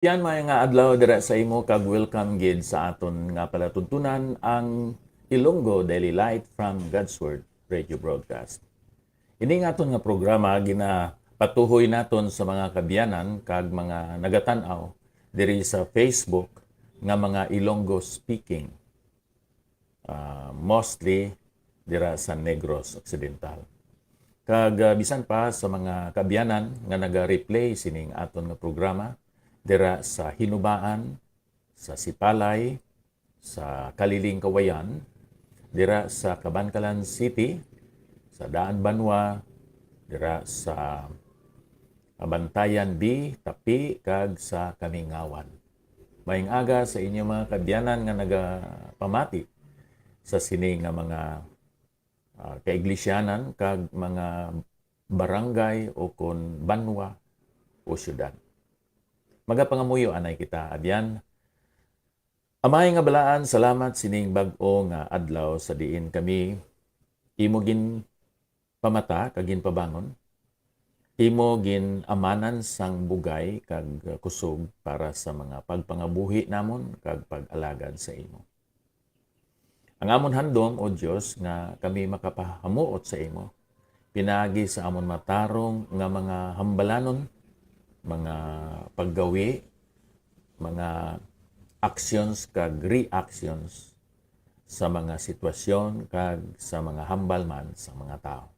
Yan mga adlaw dira sa imo kag welcome gid sa aton nga palatuntunan ang Ilonggo Daily Light from God's Word Radio Broadcast. Ini nga aton nga programa ginapatuhoy naton sa mga kabyanan kag mga nagatan-aw diri sa Facebook nga mga Ilonggo speaking, mostly dira sa Negros Occidental. Kag bisan pa sa mga kabyanan nga naga-replay sining aton nga programa dira sa Hinubaan, sa Sipalay, sa Kaliling Kawayan, dira sa Cabancalan City, sa Daan Banwa, dira sa Abantayan B, Tapi, kag sa Kamingawan. Maayong aga sa inyong mga kabyanan nga nagapamati sa sining nga mga kaiglisyanan kag mga barangay o kon banwa o syudad. Magapangamuyo anay kita adyan. Amay nga balaan, salamat sining bag-o nga adlaw sa diin kami imo gin pamata kag gin pabangon. Imo gin amanan sang bugay kag kusog para sa mga pagpangabuhi namon kag pag-alagad sa imo. Ang amon handom o Dios nga kami makapahamuot sa imo. Pinagi sa amon matarong nga mga hambalanon, mga paggawi, mga actions kag reactions sa mga sitwasyon kag sa mga hambal man sa mga tao.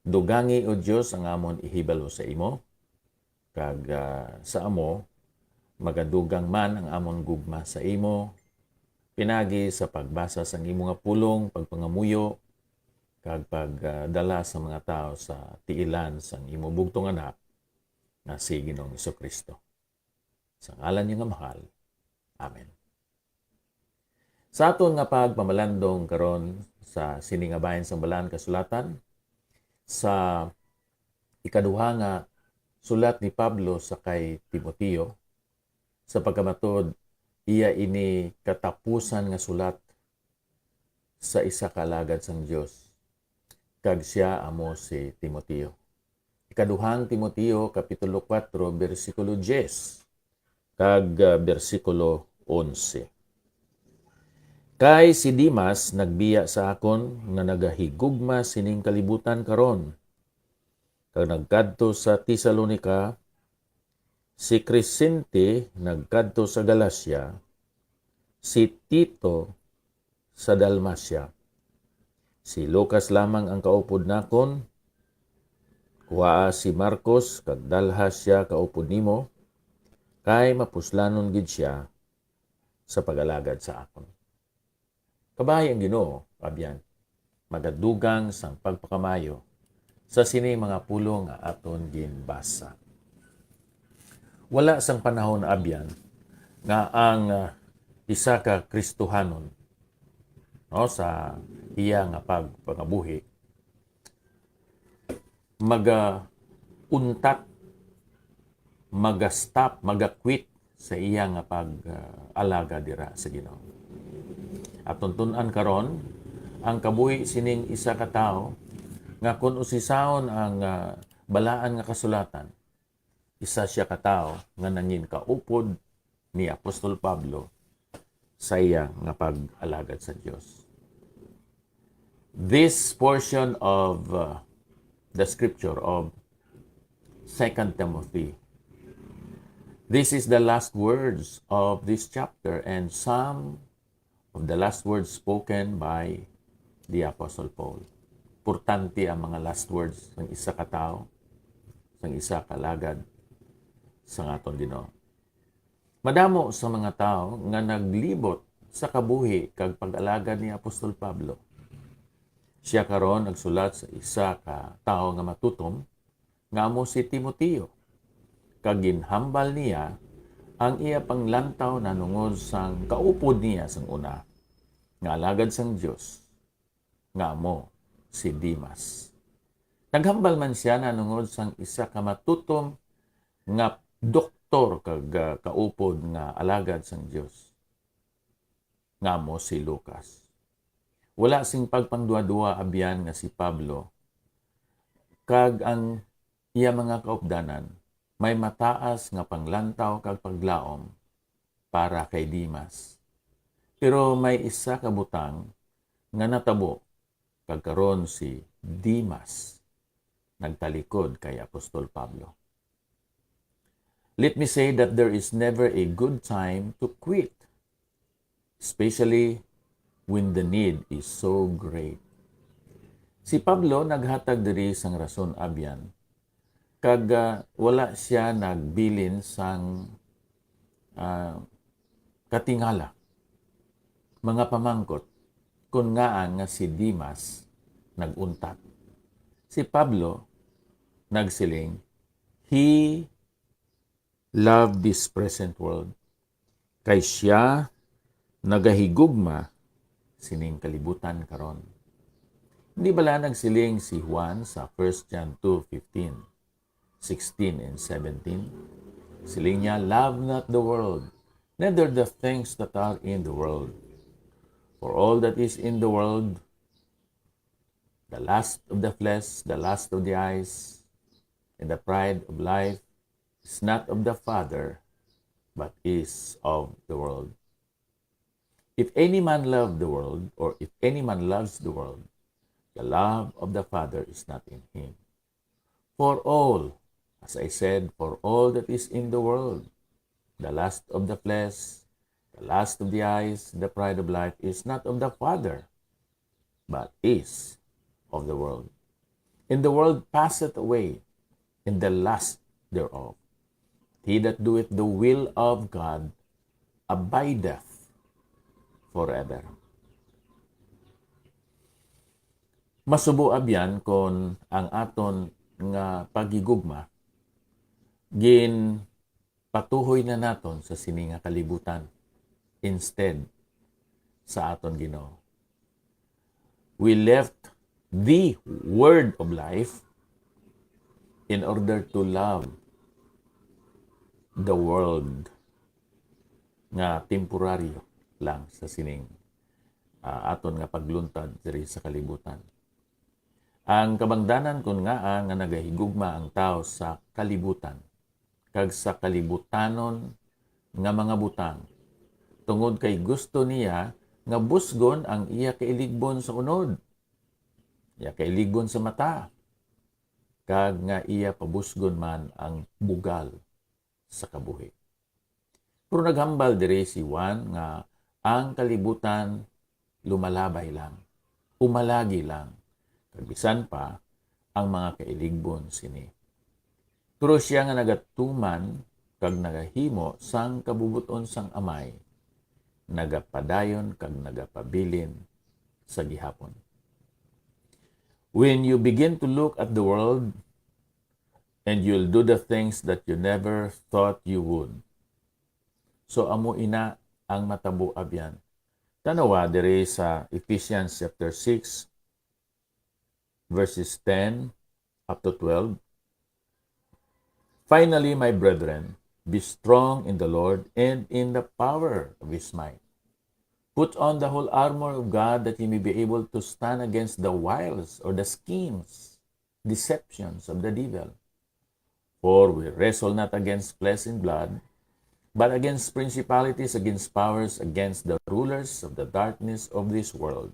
Dugangi o Dios ang amon ihibalo sa imo kag sa amo magadugang man ang amon gugma sa imo pinagi sa pagbasa sang imo nga pulong, pagpangamuyo kag pagdala sa mga tao sa tiilan sang imo bugtong anak na si Ginoong Jesucristo. Sa ngalan niya nga mahal. Amen. Sa aton nga pagpamalandong karon sa siningabayan sang balaan kasulatan sa ikaduha nga sulat ni Pablo sa kay Timoteo sa pagkamatod iya ini katapusan nga sulat sa isa ka alagad sang Dios kag siya amo si Timoteo. Ikaduhang Timoteo, Kapitulo 4, versikulo 10, kag versikulo 11. Kay si Dimas nagbiya sa akon nga nagahigugma sining kalibutan karon. Kag nagkadto sa Tesalonica, si Crescente nagkadto sa Galacia, si Tito sa Dalmacia. Si Lucas lamang ang kaupod nakon, kuha si Marcos kag dalha siya kaupod nimo kay mapuslanon gid siya sa pagalagad sa akon. Kabay ang Ginoo, abyan, magadugang sang pagpakamayo sa sini mga pulong nga aton ginbasa. Wala sang panahon abyan nga ang isa ka Kristohanon sa iya nga pagpangabuhi maga-untat, maga-stop, maga-quit sa iya nga pag-alaga dira sa Ginoo. At tuntun-an karon ang kabuhi sining isa ka tawo nga kun usisaon ang balaan nga kasulatan, isa siya ka tawo nga nangin kaupod ni Apostol Pablo sa iya nga pag-alagad sa Dios. This portion of the scripture of 2 Timothy. This is the last words of this chapter and some of the last words spoken by the Apostle Paul. Importante ang mga last words ng isa ka tao, ng isa ka lagad sa aton Ginoo. Madamo sa mga tao nga naglibot sa kabuhi kag pag-alagad ni Apostol Pablo. Siya karon nagsulat sa isa ka tawo nga matutom nga amo si Timoteo. Kag ginhambal niya ang iya panglantaw na nungod sang kaupod niya sang una nga alagad sang Dios nga amo si Dimas. Naghambal man siya na nungod sang isa ka matutom nga doktor kag kaupod nga alagad sang Dios nga amo si Lucas. Wala sing pagpangduwa-duwa abyan nga si Pablo kag ang iya mga kaupdanan may mataas nga panglantaw kag paglaom para kay Dimas. Pero may isa ka butang nga natabo kag karon si Dimas nagtalikod kay Apostol Pablo. Let me say that there is never a good time to quit, especially when the need is so great. Si Pablo naghatag diri sang rason abyan kag wala siya nagbilin sang katingala mga pamangkot kung nga si Dimas naguntat. Si Pablo nagsiling, he loved this present world kay siya nagahigugma sining kalibutan karon. Hindi bala nagsiling si Juan sa 1 John 2:15, 16 and 17? Siling niya, love not the world, neither the things that are in the world. For all that is in the world, the lust of the flesh, the lust of the eyes, and the pride of life, is not of the Father, but is of the world. If any man love the world, or if any man loves the world, the love of the Father is not in him. For all, as I said, for all that is in the world, the lust of the flesh, the lust of the eyes, the pride of life, is not of the Father, but is of the world. And the world passeth away, and the lust thereof. He that doeth the will of God abideth forever. Masubo abyan kon ang aton nga pagigugma gin patuhoy na naton sa sini nga kalibutan instead sa aton Ginoo. We left the word of life in order to love the world nga temporaryo lang sa sining aton nga pagluntad diri sa kalibutan. Ang kabangdanan kun nga nagahigugma ang tao sa kalibutan kag sa kalibutanon nga mga butang tungod kay gusto niya nga busgon ang iya kailigbon sa unod, iya kailigbon sa mata, kag nga iya pabusgon man ang bugal sa kabuhi. Pero naghambal diri si Juan nga ang kalibutan lumalabay lang, umalagi lang, kabisan pa ang mga kailigbon sini. Pero siya nga nagatuman kag nagahimo sang kabubuton sang amay, nagapadayon kag nagapabilin sa gihapon. When you begin to look at the world, and you'll do the things that you never thought you would. So amo ina ang matabo abyan. Tanawa diri sa Ephesians chapter 6 verses 10 up to 12. Finally, my brethren, be strong in the Lord and in the power of his might. Put on the whole armor of God that ye may be able to stand against the wiles or the schemes, deceptions of the devil. For we wrestle not against flesh and blood, but against principalities, against powers, against the rulers of the darkness of this world,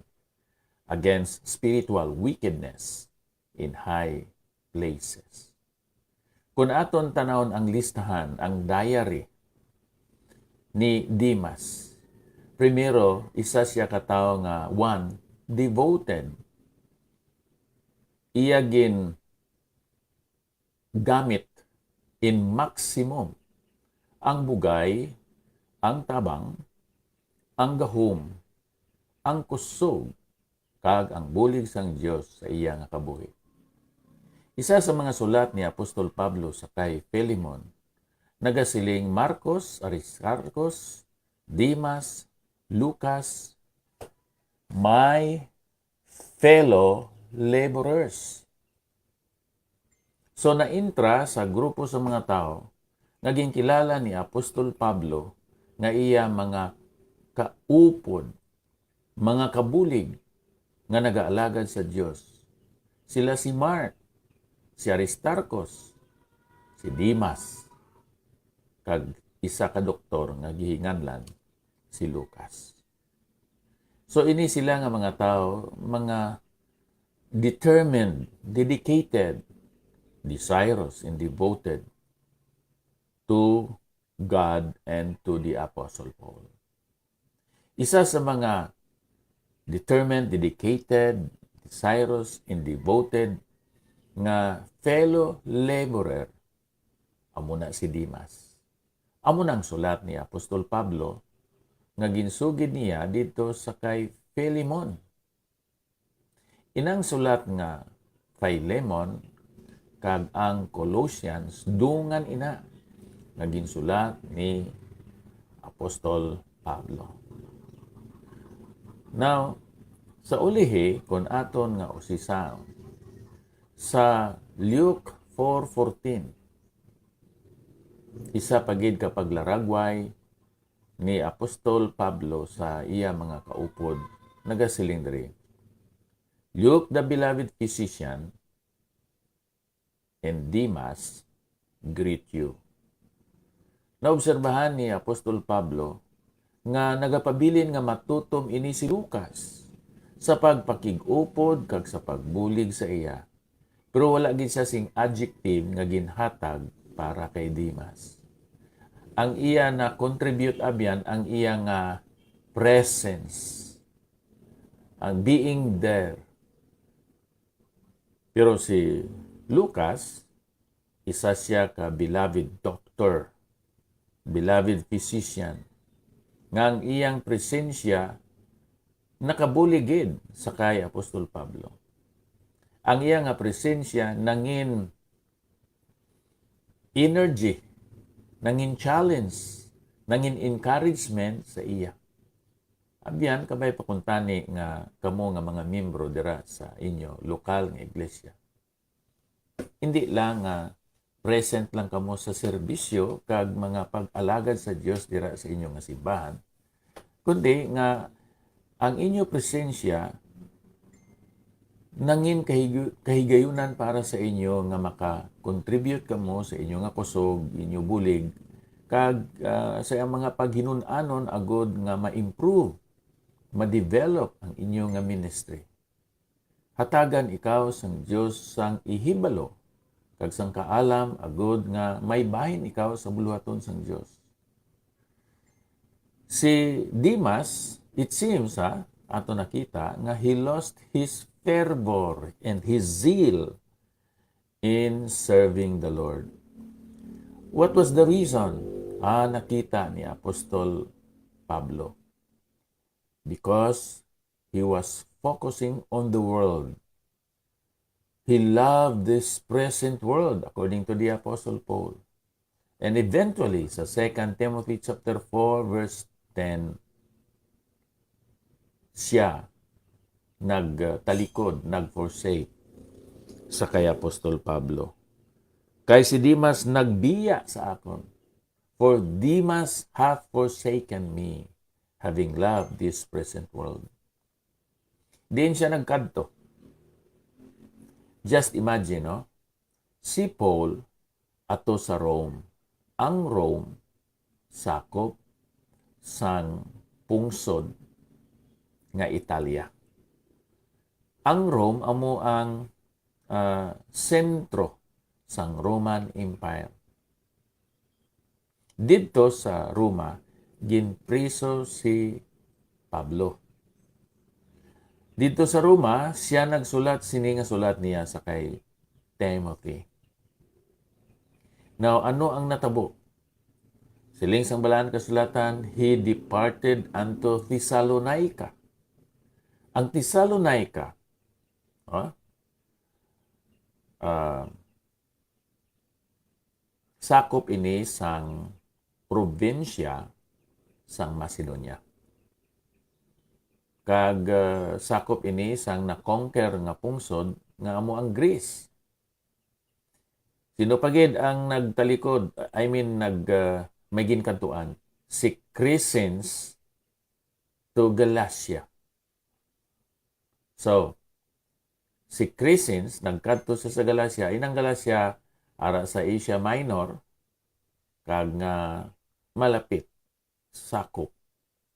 against spiritual wickedness in high places. Kung aton tanawon ang listahan, ang diary ni Dimas, primero, isa siya katawo nga, one, devoted. Iya gin gamit in maximum ang bugay, ang tabang, ang gahom, ang kusog, kag ang bulig sang Dios sa iya nga kabuhi. Isa sa mga sulat ni Apostol Pablo sa kay Philemon, nagasiling Marcos, Aristarchus, Dimas, Lucas, my fellow laborers. So naintra sa grupo sa mga tao, naging kilala ni Apostol Pablo nga iya mga kaupod, mga kabulig nga nagaalagad sa Dios. Sila si Mark, si Aristarchus, si Dimas, kag isa ka doktor nga gihinganlan si Lucas. So ini sila nga mga tao, mga determined, dedicated, desirous, and devoted to God and to the Apostle Paul. Isa sa mga determined, dedicated, desirous, and devoted nga fellow laborer amo na si Dimas. Amo nang sulat ni Apostol Pablo nga ginsugid niya dito sa kay Philemon. Inang sulat nga Philemon kag ang Colossians dungan ina nga ginsulat ni Apostol Pablo. Now, sa ulihi kon aton nga usisaon sa Luke 4:14, isa pagid ka paglaragway ni Apostol Pablo sa iya mga kaupod nagasiling diri. Luke, the beloved physician, and Demas greet you. Naobserbahan ni Apostol Pablo nga nagapabilin nga matutom ini si Lucas sa pagpakig-upod kag sa pagbulig sa iya. Pero wala gid siya sing adjective nga ginhatag para kay Demas. Ang iya na contribute abyan ang iya nga presence, ang being there. Pero si Lucas, isa siya ka beloved doctor, beloved physician, nga ang iyang presensya nakabuligid sa kay Apostol Pablo. Ang iyang nga presensya nangin energy, nangin challenge, nangin encouragement sa iya. Abyan kabay pakuntani nga kamo nga mga miyembro dira sa inyo lokal nga iglesia. Hindi lang present lang kamo sa serbisyo kag mga pag-alagad sa Dios dira sa inyo nga simbahan, kundi nga ang inyo presensya nangin kahigayunan para sa inyo nga maka-contribute kamo sa inyo nga kusog, inyo bulig, kag sa mga paghinunanon agod nga ma-improve, ma-develop ang inyo nga ministry. Hatagan ikaw sang Dios sang ihibalo kag sang kaalam agod nga may bahin ikaw sa buluhaton sang Dios. Si Demas, it seems ato nakita nga he lost his fervor and his zeal in serving the Lord. What was the reason? Nakita ni Apostol Pablo. Because he was focusing on the world. He loved this present world, according to the Apostle Paul. And eventually, sa 2 Timothy chapter 4, verse 10, siya nagtalikod, nag-forsake sa kay Apostol Pablo. Kay si Demas nagbiya sa akon, for Demas hath forsaken me, having loved this present world. Diin siya nagkadto. Just imagine, no? Si Paul ato sa Rome. Ang Rome, sakop sang pungsod nga Italia. Ang Rome amo ang sentro sang Roman Empire. Dito sa Roma, ginpriso si Pablo. Dito sa Roma, siya nagsulat sini nga sulat niya sa kay Timothy. Now, ano ang natabo? Siling sang balaan kasulatan, he departed unto Thessalonica. Ang Thessalonica, sakop ini sang probinsya sang Macedonia. Kag sakop ini sang na-conquer nga pungsod nga amo ang Greece. Sino pagid ang nagtalikod? May ginkantuan? Si Crescens to Galatia. So, si Crescens nagkadto sa Galatia. Inang Galatia ara sa Asia Minor, kag nga malapit sakop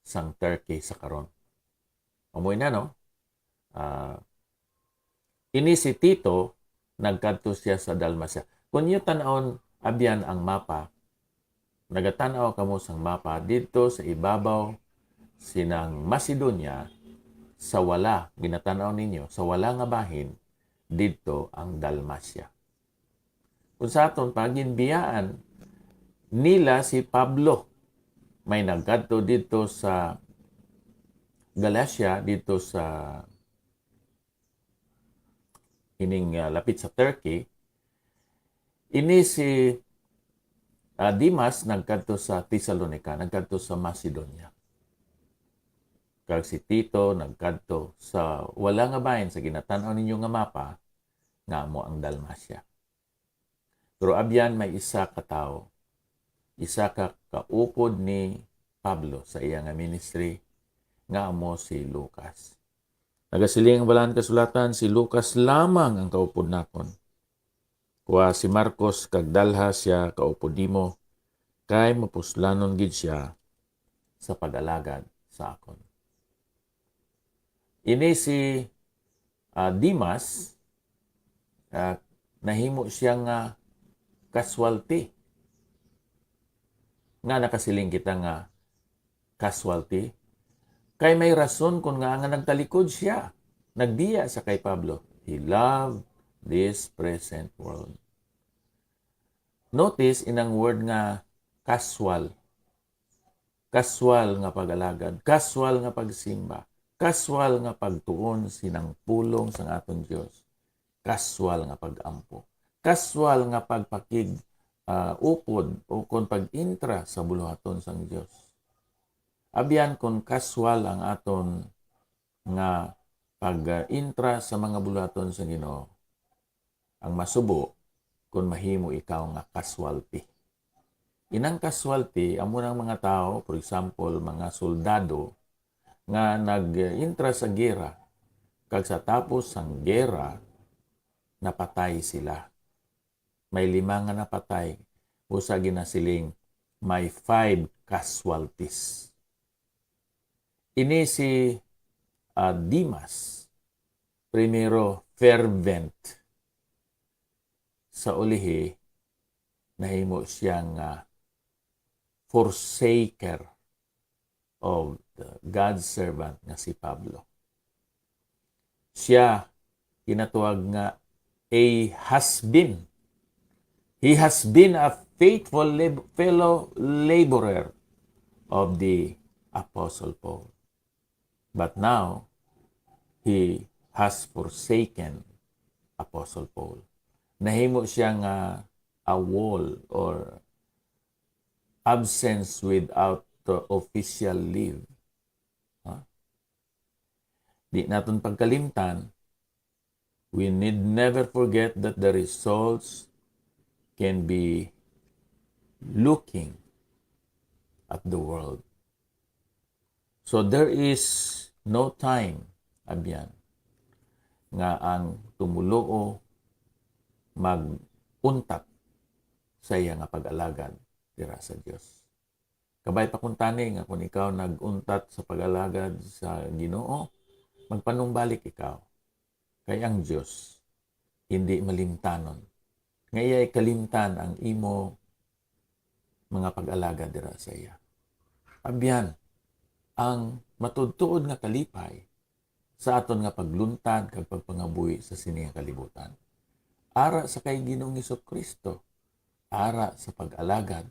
sang Turkey sa karon. Amoy na no. Ini si Tito nagkadto siya sa Dalmacia. Kung niyo tan-awon abyan ang mapa, nagatanaw kamo sang mapa dito sa ibabaw sinang Macedonia sa wala ginatanaw ninyo sa wala nga bahin dito ang Dalmacia. Kung sa aton paginbiyaan nila si Pablo may nagkadto dito sa Galacia dito sa ining lapit sa Turkey. Ini si Dimas nagkadto sa Thessalonica, nagkadto sa Macedonia. Kag si Tito nagkadto sa wala nga bahin sa ginatanaw ninyo nga mapa nga amo ang Dalmacia. Pero abyan may isa ka tawo, isa ka kaupod ni Pablo sa iya nga ministry nga amo si Lucas. Nagasiling ang balaan kasulatan, si Lucas lamang ang kaupod nakon. Kuha si Marcos kag dalha siya kaupod nimo, kay mapuslanon gid siya sa pag-alagad sa akon. Ini si Dimas, nahimo siya nga casualty. Nga nakasiling kita nga casualty, kay may rason kung nga nagtalikod siya. Nagdiya sa kay Pablo. He loved this present world. Notice inang word nga casual. Casual nga pag-alagad. Casual nga pagsimba. Casual nga pagtuon sinang pulong sang aton Dios. Casual nga pag-ampo. Casual nga pagpakig upod o kung pag-intra sa buluhaton sang Dios. Abyan kung casual ang aton nga pag-intra sa mga buluhaton sa Ginoo, ang masubo kung mahimo ikaw nga casualty. Inang casualty, amo ng mga tao, for example, mga soldado, nga nag-intra sa gera, kag sa tapos sang gera, napatay sila. May 5 nga napatay, usa ginasiling, may 5 casualties. Ini si Dimas, primero fervent sa ulihi, nahimo siyang forsaker of God's servant nga si Pablo. Siya kinatuwag nga a has-been. He has been a faithful fellow laborer of the Apostle Paul. But now, he has forsaken Apostle Paul. Nahimo siya nga a wall or absence without official leave. Di natin pagkalimtan, we need never forget that the results can be looking at the world. So there is no time, abyan, nga ang tumuloo mag-untat sa iya nga pag-alagad dira sa Dios. Kabay pa kung tani nga kung ikaw nag-untat sa pag-alagad sa Ginoo, magpanumbalik ikaw. Kay ang Dios hindi malimtanon. Nga iya'y kalimtan ang imo mga pag-alagad dira sa iya. Abyan, ang matudtuod nga kalipay sa aton nga pagluntad kag pagpangabuhi sa sini nga kalibutan. Ara sa kay Ginoong Hesukristo, ara sa pag-alagad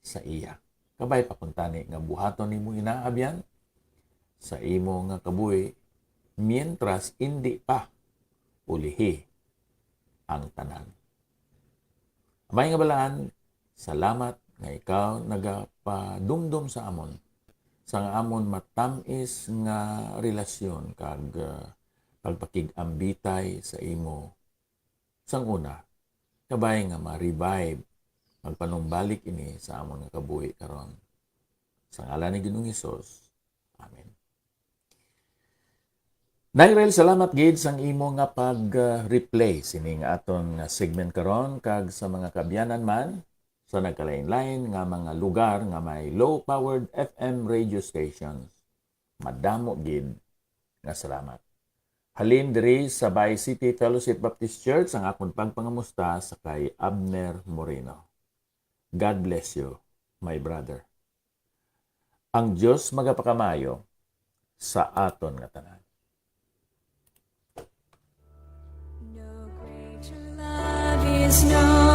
sa iya. Kabay pakuntani nga buhaton nimo inaabyan sa imo nga kabuhi mientras hindi pa ulihi ang tanan. Amay nga balaan, salamat nga ikaw nagapadumdum sa amon sa nga amon matamis nga relasyon kag pagpakig-ambitay sa imo sang una. Kabay nga ma-revive magpanumbalik ini sa amon nga kabuhi karon. Sa ngalan ni Ginoong Hesus. Amen. Nairel, salamat gid sang imo nga pag-replay sining aton segment karon kag sa mga kabyanan man sa nagkalain-lain nga mga lugar nga may low-powered FM radio stations. Madamo gid nga salamat. Halin diri sa Bay City Fellowship Baptist Church ang akong pagpangamusta sa kay Abner Moreno. God bless you, my brother. Ang Diyos magapakamayo sa aton nga tanan. No greater love is known.